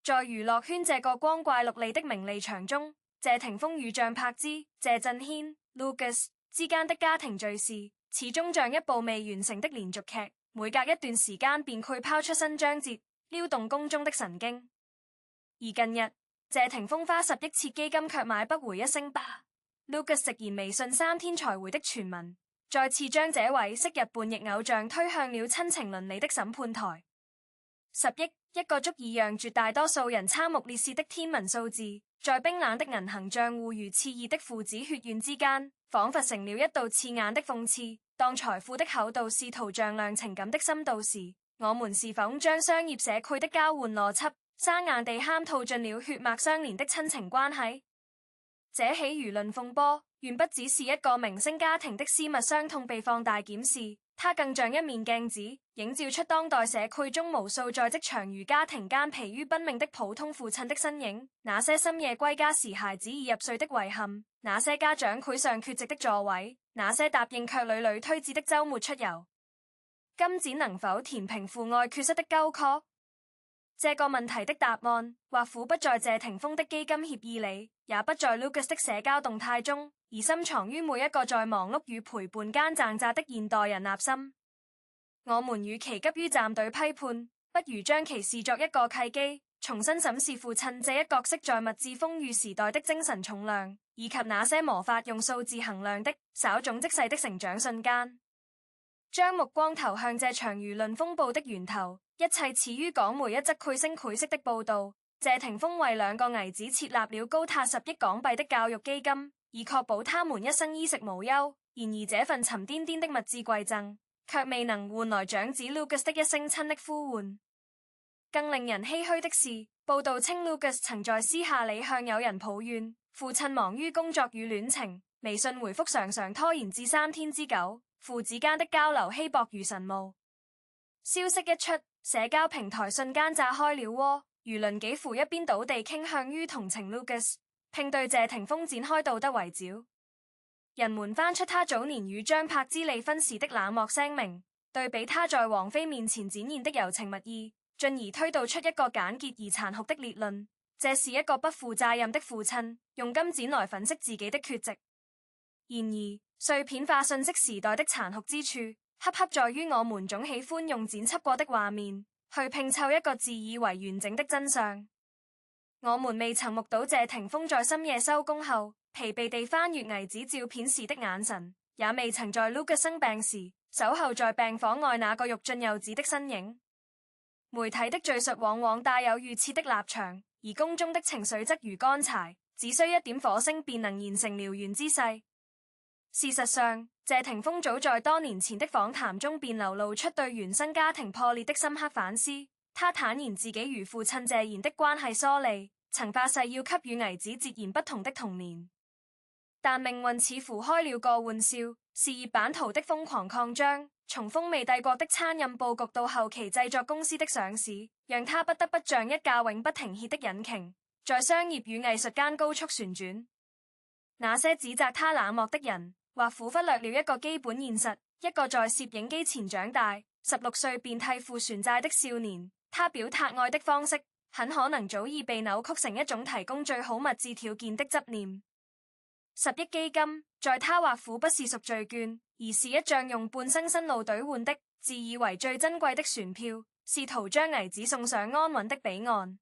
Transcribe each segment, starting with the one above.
在娛樂圈這個光怪陸離的名利場中，謝霆鋒與張柏芝、謝震軒、Lucas 之間的家庭敘事，始終像一部未完成的連續劇，每隔一段時間便會拋出新章節，撩動宮中的神經。而近日，謝霆鋒花10億設基金卻買不回一星吧。Lucas 直言微信3天才回的傳聞，再次將這位昔日叛逆偶像推向了親情倫理的審判台。10億，一個足以讓絕大多數人瞠目結舌的天文數字，在冰冷的銀行賬戶如熾熱的父子血緣之間，仿佛成了一道刺眼的諷刺。當財富的厚度試圖丈量情感的深度時，我們是否將商業社區的交換邏輯生硬地嵌套進了血脈相連的親情關係？這起輿論風波，原不只是一個明星家庭的私密傷痛被放大檢視，它更像一面鏡子，映照出當代社區中無數在職場與家庭間疲於奔命的普通父親的身影。那些深夜歸家時孩子已入睡的遺憾，那些家長會上缺席的座位，那些答應卻屢屢推遲的週末出遊。金錢能否填平父愛缺失的溝壑？這個問題的答案，或許不在謝霆鋒的基金協議裡，也不在 Lucas 的社交動態中，而深藏於每一個在忙碌與陪伴間掙扎的現代人內心。我們與其急於站隊批判，不如將其視作一個契機，重新審視父親這一角色在物質豐裕時代的精神重量，以及那些無法用數字衡量的稍縱即逝的成長瞬間。將目光投向這場輿論風暴的源頭，一切始於港媒一則繪聲繪色的報道。謝霆鋒為兩個兒子設立了高達10億港幣的教育基金，以確保他們一生衣食無憂。然而這份沉甸甸的物質饋贈，卻未能換來長子 Lucas 的一聲親昵呼喚。更令人唏噓的是，報道稱 Lucas 曾在私下裡向友人抱怨，父親忙於工作與戀情，微信回覆常常拖延至3天之久，父子間的交流稀薄如晨霧。消息一出，社交平台瞬間炸開了窩，輿論幾乎一邊倒地傾向於同情 Lucas， 並對謝霆鋒展開道德圍剿。人們翻出他早年與張柏芝離婚時的冷漠聲明，對比他在王菲面前展現的柔情蜜意，進而推導出一個簡潔而殘酷的列論：這是一個不負責任的父親，用金錢來粉飾自己的缺席。然而，碎片化信息時代的殘酷之處，恰恰在於我們總喜歡用剪輯過的畫面去拼湊一個自以為完整的真相。我們未曾目睹謝霆鋒在深夜收工後疲憊地翻閱兒子照片時的眼神，也未曾在 Lucas 生病時守候在病房外那個欲進又止的身影。媒體的敘述往往帶有預設的立場，而公眾的情緒則如乾柴，只需一點火星便能燃成燎原之勢。事實上，謝霆鋒早在多年前的訪談中便流露出對原生家庭破裂的深刻反思。他坦言自己與父親謝賢的關係疏離，曾發誓要給予兒子截然不同的童年。但命運似乎開了個玩笑，事業版圖的瘋狂擴張，從風味帝國的餐飲佈局到後期製作公司的上市，讓他不得不像一架永不停歇的引擎，在商業與藝術間高速旋轉。那些指責他冷漠的人，或忽略了一個基本現實：一個在攝影機前長大，16歲便替父還債的少年，他表達愛的方式，很可能早已被扭曲成一種提供最好物質條件的執念。10億基金，在他或許不是贖罪券，而是一張用半生辛勞兌換的自以為最珍貴的船票，試圖將兒子送上安穩的彼岸。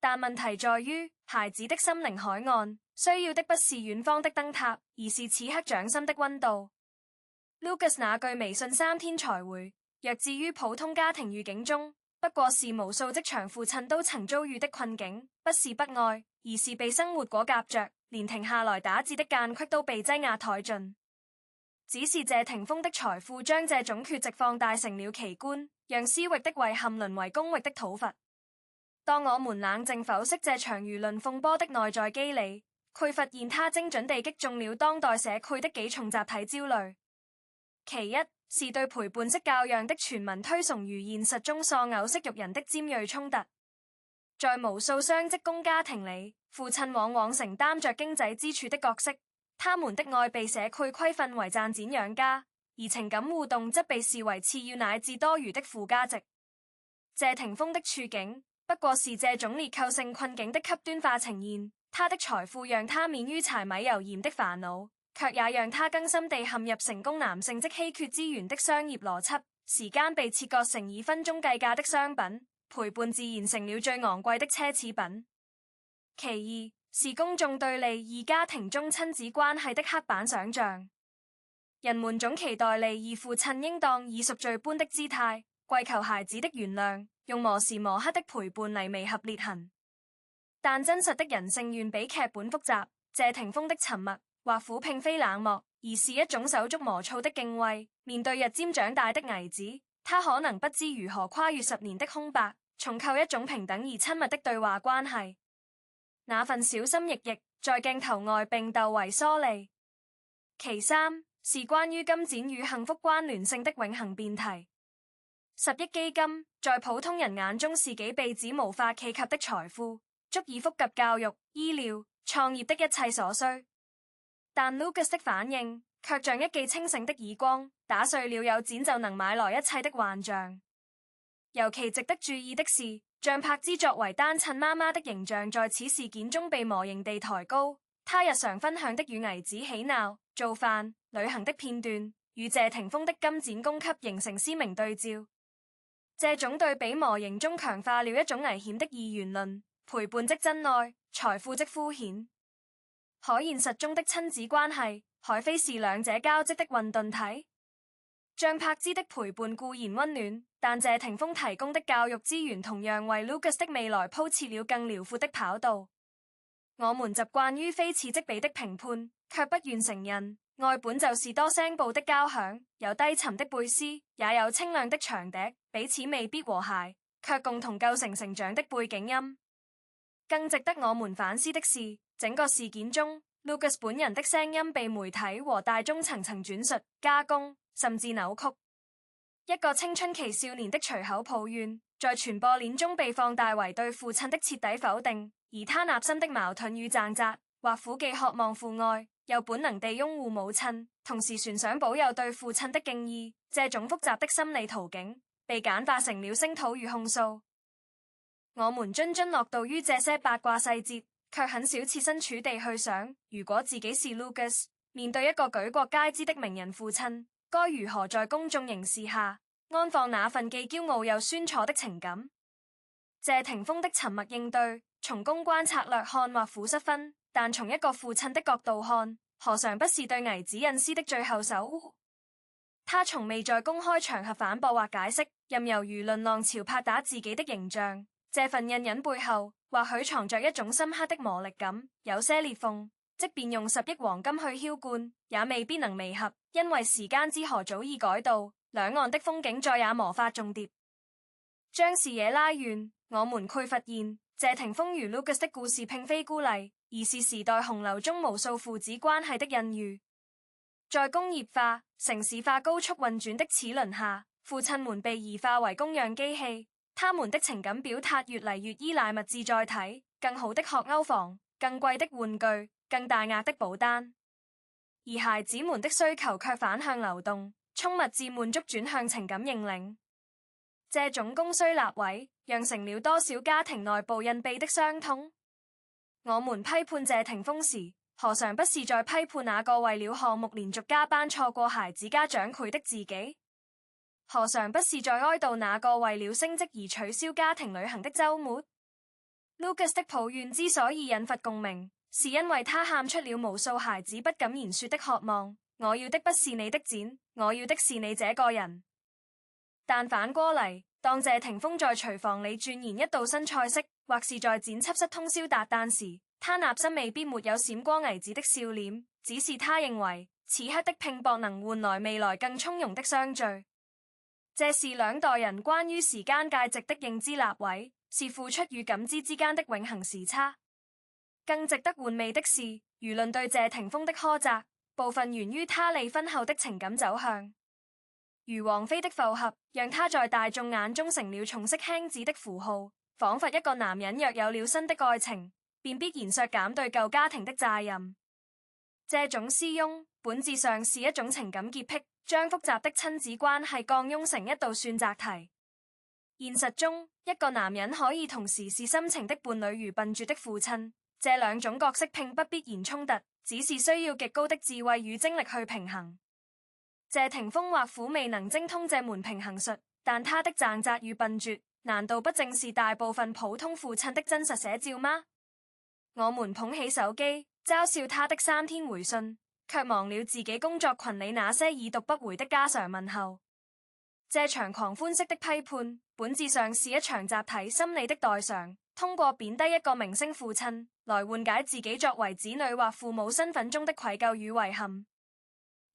但問題在於，孩子的心靈海岸需要的不是遠方的燈塔，而是此刻掌心的溫度。Lucas 那句微信3天才回，若置於普通家庭語境中，不過是無數職場父親都曾遭遇的困境，不是不愛，而是被生活裹挾着，連停下來打字的間隙都被擠壓殆盡。只是謝霆鋒的財富將這種缺席放大成了奇觀，讓私域的遺憾淪為公域的討伐。當我們冷靜剖析這場輿論風波的內在機理，會發現他精準地擊中了當代社區的幾重集體焦慮。其一是對陪伴式教養的全民推崇如現實中喪偶式育人的尖銳衝突。在無數雙職工家庭裡，父親往往承擔着經濟支柱的角色，他們的愛被社區規範為賺錢養家，而情感互動則被視為次要乃至多餘的附加值。謝霆鋒的處境不過是這種結構性困境的極端化呈現。他的財富讓他免於柴米油鹽的煩惱，卻也讓他更深地陷入成功男性即稀缺資源的商業邏輯。時間被切割成以分鐘計價的商品，陪伴自然成了最昂貴的奢侈品。其二是公眾對利異家庭中親子關係的刻板想象，人們總期待利異父親應當以贖罪般的姿態，跪求孩子的原諒，用磨時磨刻的陪伴嚟彌合裂痕。但真實的人性遠比劇本複雜。謝霆鋒的沉默或撫並非冷漠，而是一種手足無措的敬畏。面對日漸長大的兒子，他可能不知如何跨越10年的空白，重構一種平等而親密的對話關係。那份小心翼翼在鏡頭外並竇為疏離。其三是關於金錢與幸福關聯性的永恆辯題。10億基金在普通人眼中是幾輩子無法企及的財富，足以覆及教育、醫療、創業的一切所需。但 Lucas 的反應卻像一記清醒的耳光，打碎了有錢就能買來一切的幻象。尤其值得注意的是，像柏茲作為單親媽媽的形象在此事件中被模型地抬高。她日常分享的與兒子嬉鬧、做飯、旅行的片段，與謝霆鋒的金錢供給形成鮮明對照。這種對比模型中強化了一種危險的二元論：陪伴即真愛，財富即敷衍。可現實中的親子關係，還非是兩者交織的混沌體。像柏茲的陪伴固然溫暖，但謝霆鋒提供的教育資源同樣為 Lucas 的未來鋪設了更遼闊的跑道。我們習慣於非此即彼的評判，卻不願承認愛本就是多聲部的交響，有低沉的貝斯，也有清亮的長笛，彼此未必和諧，卻共同構成成長的背景音。更值得我們反思的是，整個事件中 Lucas 本人的聲音被媒體和大眾層層轉述、加工，甚至扭曲。一個青春期少年的隨口抱怨，在傳播鏈中被放大為對父親的徹底否定，而他內心的矛盾與掙扎，或苦既渴望父愛，又本能地擁護母親，同時旋想保有對父親的敬意，這種複雜的心理途徑被簡化成了聲討與控訴。我們津津樂道於這些八卦細節，卻很少設身處地去想，如果自己是 Lucas， 面對一個舉國皆知的名人父親，該如何在公眾凝視下安放那份既驕傲又酸楚的情感。謝霆鋒的沉默應對，從公關策略看或苦失分，但從一個父親的角度看，何嘗不是對兒子隱私的最後守護？他從未在公開場合反駁或解釋，任由輿論浪潮拍打自己的形象。這份隱忍背後，或許藏着一種深刻的魔力感，有些裂縫，即便用10億黃金去澆灌，也未必能彌合，因為時間之河早已改道，兩岸的風景再也無法重疊。將視野拉遠，我們會發現，謝霆鋒與 Lucas 的故事並非孤例，而是時代洪流中無數父子關係的印喻。在工業化、城市化高速運轉的齒輪下，父親們被異化為供養機器，他們的情感表達越嚟越依賴物質載體，更好的學歐房、更貴的玩具、更大額的保單，而孩子們的需求卻反向流動，從物質滿足轉向情感認領。這種供需立位，釀成了多少家庭內部隱秘的傷痛？我們批判謝霆鋒時，何嘗不是在批判那個為了項目連續加班錯過孩子家長會的自己？何嘗不是在哀悼那個為了升職而取消家庭旅行的週末？ Lucas 的抱怨之所以引發共鳴，是因為他喊出了無數孩子不敢言說的渴望。我要的不是你的錢，我要的是你這個人。但反過嚟，當謝霆鋒在廚房裏鑽研一道新菜式，或是在剪輯室通宵達旦時，他內心未必沒有閃光兒子的笑臉，只是他認為此刻的拼搏能換來未來更從容的相聚。這是兩代人關於時間界值的認知立位，是付出與感知之間的永恆時差。更值得玩味的是，輿論對謝霆鋒的苛責，部分源於他離婚後的情感走向。如王菲的復合，讓他在大眾眼中成了重色輕子的符號，仿佛一個男人若有了新的愛情，便必然削減對舊家庭的責任。這種私庸，本質上是一種情感潔癖，將複雜的親子關係降庸成一道算擇題。現實中，一個男人可以同時是深情的伴侶與笨拙的父親，這兩種角色並不必然衝突，只是需要極高的智慧與精力去平衡。謝霆鋒或苦未能精通這門平衡術，但他的掙扎與笨拙，難道不正是大部分普通父親的真實寫照嗎？我們捧起手機，嘲笑他的3天回信，卻忘了自己工作群裡那些已讀不回的家常問候。這場狂歡式的批判，本質上是一場集體心理的代償，通過貶低一個明星父親，來緩解自己作為子女或父母身份中的愧疚與遺憾。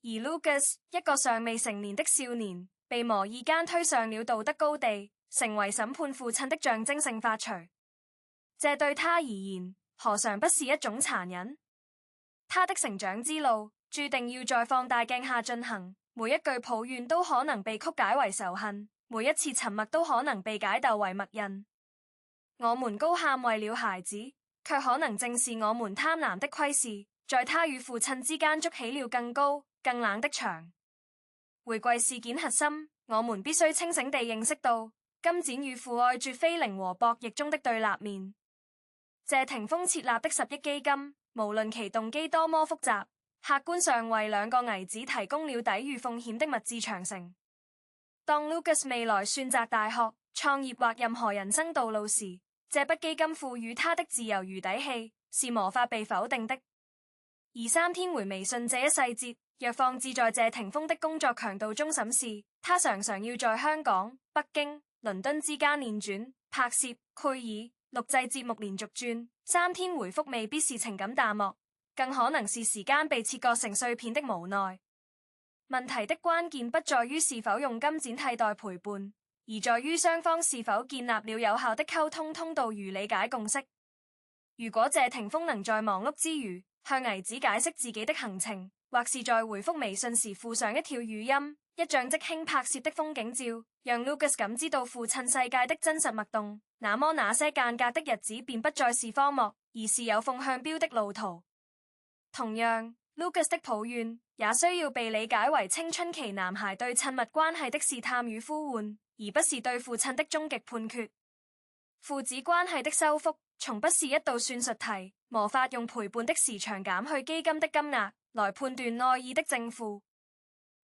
而 Lucas 一個尚未成年的少年，被無意間推上了道德高地，成為審判父親的象徵性法錘。這對他而言，何嘗不是一種殘忍？他的成長之路，注定要在放大鏡下進行。每一句抱怨都可能被曲解為仇恨，每一次沉默都可能被解讀為默認。我們高喊為了孩子，卻可能正是我們貪婪的窺視，在他與父親之間築起了更高、更冷的牆。回歸事件核心，我們必須清醒地認識到，金錢與父愛絕非零和博弈中的對立面。謝霆鋒設立的10億基金，無論其動機多麼複雜，客觀上為兩個兒子提供了抵禦風險的物質長城。當 Lucas 未來選擇大學、創業或任何人生道路時，這筆基金賦予他的自由餘底氣是無法被否定的。而3天回微信這一細節，若放置在謝霆鋒的工作強度中審視，他常常要在香港、北京、倫敦之間連轉、拍攝、配耳、錄製節目連續轉。3天回覆未必是情感淡漠，更可能是時間被切割成碎片的無奈。問題的關鍵不在於是否用金錢替代陪伴，而在於雙方是否建立了有效的溝通通道與理解共識。如果謝霆鋒能在忙碌之餘向兒子解釋自己的行程，或是在回覆微信時附上一條語音、一張即興拍攝的風景照，讓 Lucas 感知到父親世界的真實脈動，那麼那些間隔的日子便不再是荒漠，而是有風向標的路途。同樣， Lucas 的抱怨也需要被理解為青春期男孩對親密關係的試探與呼喚，而不是對父親的終極判決。父子關係的修復從不是一道算術題，無法用陪伴的時長減去基金的金額來判斷愛意的正負。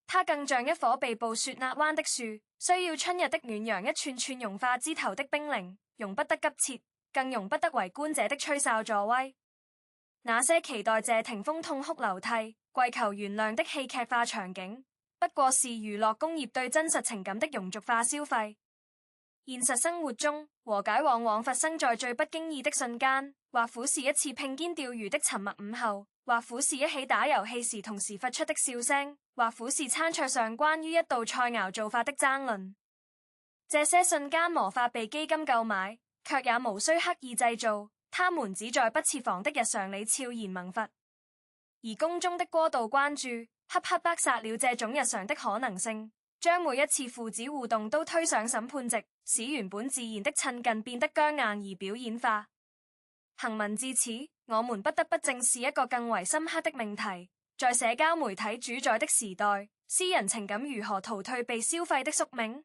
它更像一棵被暴雪壓彎的樹，需要春日的暖陽一串串融化枝頭的冰凌，容不得急切，更容不得圍觀者的吹哨助威。那些期待謝霆鋒痛哭流涕、跪求原諒的戲劇化場景，不過是娛樂工業對真實情感的庸俗化消費。現實生活中，和解往往發生在最不經意的瞬間，或苦是一次並肩釣魚的沉默午後，或苦是一起打遊戲時同時發出的笑聲，或苦是餐桌上關於一道菜肴做法的爭論。這些瞬間無法被基金購買，卻也無需刻意製造，他們只在不設防的日常裡悄然萌發。而公眾的過度關注，黑黑扼殺了這種日常的可能性，將每一次父子互動都推上審判席，使原本自然的親近變得僵硬而表演化。行文至此，我們不得不正視一個更為深刻的命題：在社交媒體主宰的時代，私人情感如何逃退被消費的宿命？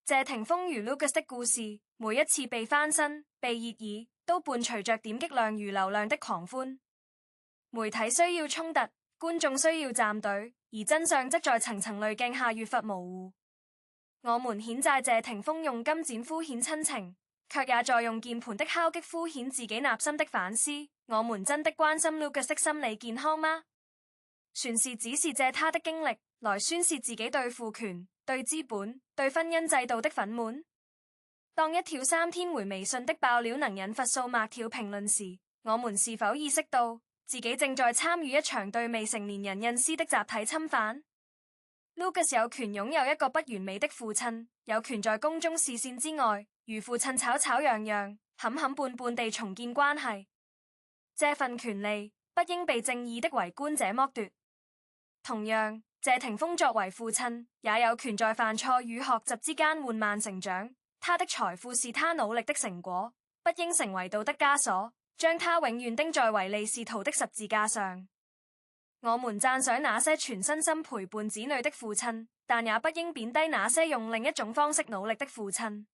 謝霆鋒與 Lucas 的故事，每一次被翻新、被熱議，都伴隨着點擊量與流量的狂歡。媒體需要衝突，觀眾需要站隊，而真相則在層層濾鏡下越發模糊。我們譴責謝霆鋒用金錢敷衍親情，卻也在用鍵盤的敲擊敷衍自己內心的反思。我們真的關心 Lucas 的心理健康嗎？還是只是借他的經歷來宣洩自己對父權、對資本、對婚姻制度的憤懣？當一條3天回微信的爆料能引發數百條評論時，我們是否意識到自己正在參與一場對未成年人隱私的集體侵犯？ Lucas 有權擁有一個不完美的父親，有權在公眾視線之外與父親吵吵嚷嚷、冚冚絆絆地重建關係。這份權利不應被正義的圍觀者剝奪。同樣，謝霆鋒作為父親，也有權在犯錯與學習之間緩慢成長。他的財富是他努力的成果，不應成為道德枷鎖，將他永遠釘在唯利是圖的十字架上。我們讚賞那些全身心陪伴子女的父親，但也不應貶低那些用另一種方式努力的父親。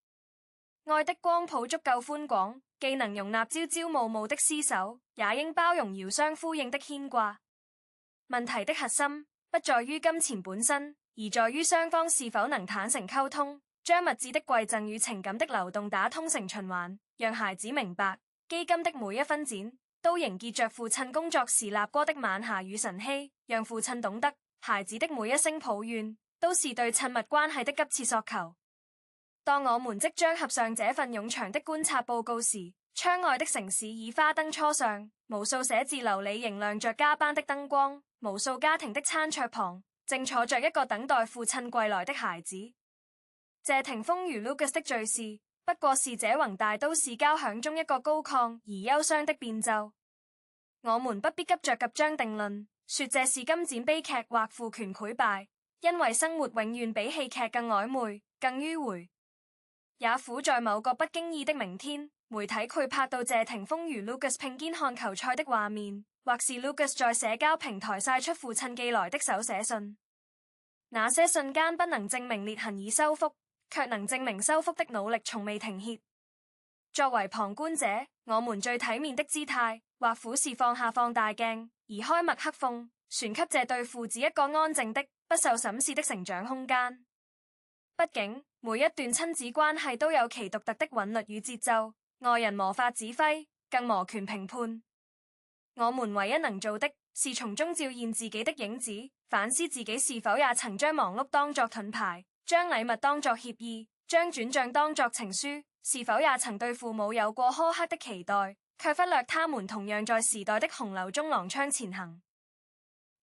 愛的光譜足夠寬廣，既能容納朝朝暮暮的廝守，也應包容遙相呼應的牽掛。問題的核心不在於金錢本身，而在於雙方是否能坦誠溝通，將物質的饋贈與情感的流動打通成循環，讓孩子明白基金的每一分錢都凝結着父親工作時立過的晚霞與晨曦，讓父親懂得孩子的每一聲抱怨都是對親密關係的急切索求。當我們即將合上這份冗長的觀察報告時，窗外的城市已花燈初上，無數寫字樓裡仍亮着加班的燈光，無數家庭的餐桌旁正坐着一個等待父親歸來的孩子。謝霆鋒與 Lucas 的敘事不過是這宏大都市交響中一個高亢而憂傷的變奏。我們不必急着急將定論，說這是金錢悲劇或父權潰敗，因為生活永遠比戲劇更曖昧、更迂迴。也苦在某個不經意的明天，媒體佢拍到謝霆鋒與 Lucas 並肩看球賽的畫面，或是 Lucas 在社交平台曬出父親寄來的手寫信。那些瞬間不能證明裂痕已修復，卻能證明修復的努力從未停歇。作為旁觀者，我們最體面的姿態，或苦是放下放大鏡，移開麥克風，傳給這對父子一個安靜的、不受審視的成長空間。畢竟，每一段親子關係都有其獨特的韻律與節奏，外人無法指揮，更無權評判。我們唯一能做的是從中照現自己的影子，反思自己是否也曾將忙碌當作盾牌，將禮物當作協議，將轉賬當作情書，是否也曾對父母有過苛刻的期待，卻忽略他們同樣在時代的洪流中踉蹌前行。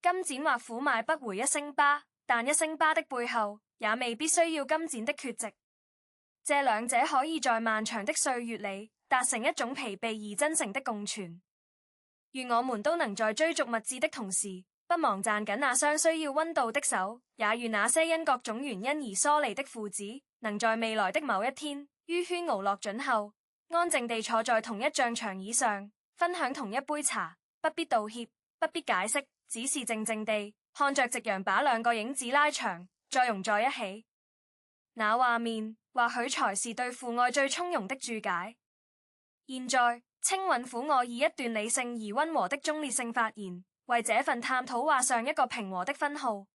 金錢或苦買不回一星疤，但一星疤的背後也未必需要金錢的缺席，這兩者可以在漫長的歲月裡達成一種疲憊而真誠的共存。願我們都能在追逐物質的同時，不忘賺緊那雙需要溫度的手，也願那些因各種原因而疏離的父子，能在未來的某一天，於喧鬧落盡後，安靜地坐在同一帳長椅上，分享同一杯茶，不必道歉，不必解釋，只是靜靜地看着夕陽把兩個影子拉長，再融在一起。那畫面或許才是對父愛最從容的注解。現在，請允許我以一段理性而溫和的中立性發言，為這份探討畫上一個平和的分號。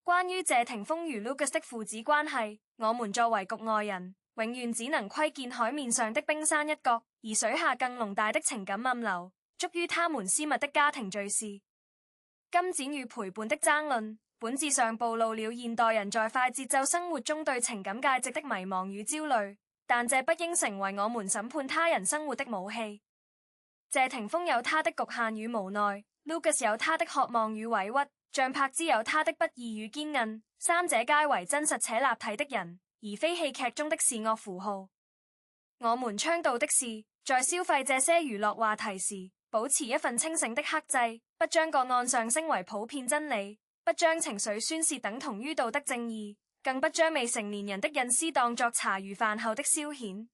關於謝霆鋒與 Lucas 的父子關係，我們作為局外人，永遠只能窺見海面上的冰山一角，而水下更濃大的情感暗流，足於他們私密的家庭敘事。金錢與陪伴的爭論，本質上暴露了現代人在快節奏生活中對情感價值的迷茫與焦慮，但這不應成為我們審判他人生活的武器。謝霆鋒有他的局限與無奈， Lucas 有他的渴望與委屈，張柏芝有他的不義與堅韌，三者皆為真實且立體的人，而非戲劇中的善惡符號。我們倡導的是，在消費這些娛樂話題時，保持一份清醒的克制，不將個案上升為普遍真理，不將情緒宣洩等同於道德正義，更不將未成年人的隱私當作茶餘飯後的消遣。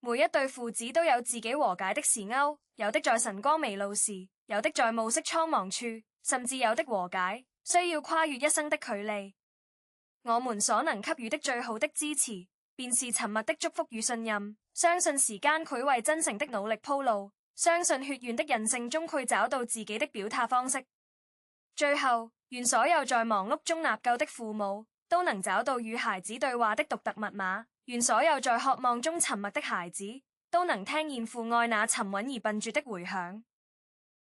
每一對父子都有自己和解的時勾，有的在晨光微露時，有的在暮色蒼茫處，甚至有的和解需要跨越一生的距離。我們所能給予的最好的支持，便是沉默的祝福與信任，相信時間會為真誠的努力鋪路，相信血緣的人性中會找到自己的表達方式。最後，願所有在忙碌中納救的父母都能找到與孩子對話的獨特密碼，願所有在渴望中沉默的孩子都能聽見父愛那沉穩而笨拙的回響。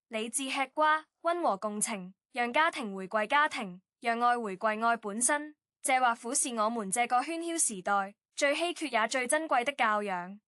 理智吃瓜，溫和共情，讓家庭回歸家庭，讓愛回歸愛本身。這或許是我們這個喧囂時代最稀缺也最珍貴的教養。